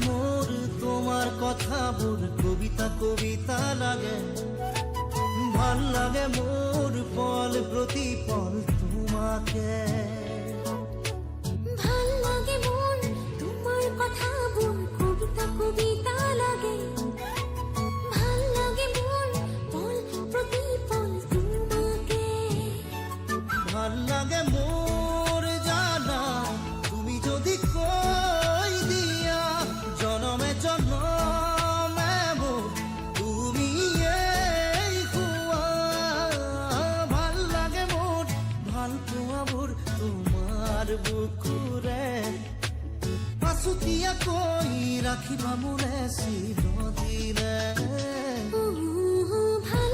মোর তোমার কথা মোর কবিতা কবিতা লাগে। ভাল লাগে মোর পল প্রতি পল তোমাকে। ভাল লাগে মোর তোমার কথা মোর কবিতা কবিতা লাগে। ভাল লাগে মোর পল প্রতি পল তোমাকে। ভাল লাগে মোর জানা তুমি যদি কই দিয়া জনমে জনমে মোর তুমি এই হুয়া। ভাল লাগে মোর ভাল পোৱা মোর তোমার বুকুরে। পাছুতিয়া কই রাখিবা মোরে চিৰদিনে। ভাল